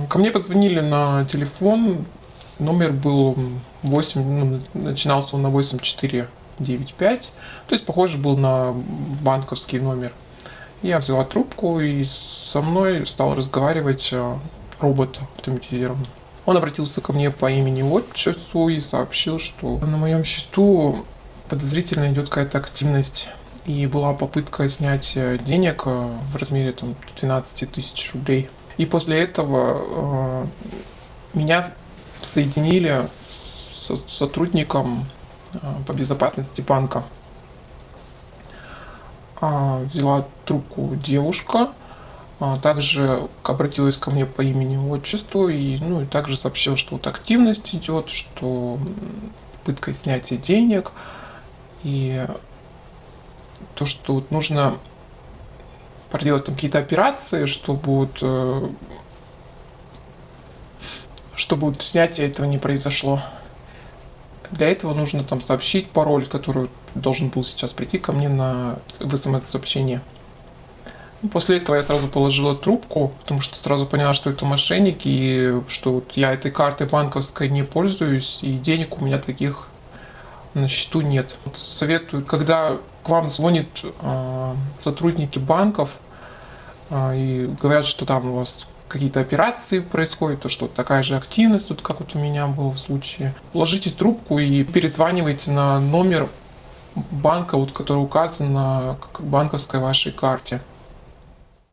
Ко мне позвонили на телефон, номер был 8, начинался он на 8495, то есть похоже был на банковский номер. Я взяла трубку, и со мной стал разговаривать робот автоматизированный. Он обратился ко мне по имени-отчеству и сообщил, что на моем счету подозрительно идет какая-то активность. И была попытка снять денег в размере 12 тысяч рублей. И после этого меня соединили с сотрудником по безопасности банка. Взяла трубку девушка, также обратилась ко мне по имени-отчеству и также сообщила, что активность идет, что попытка снятия денег и то, что нужно проделать какие-то операции, чтобы снятие этого не произошло. Для этого нужно сообщить пароль, который должен был сейчас прийти ко мне в СМС-сообщение. После этого я сразу положила трубку, потому что сразу поняла, что это мошенники, и что я этой картой банковской не пользуюсь, и денег у меня таких на счету нет. Советую, когда к вам звонят сотрудники банков и говорят, что там у вас какие-то операции происходят, то что такая же активность, как у меня было в случае. Ложите трубку и перезванивайте на номер банка, который указан на банковской вашей карте.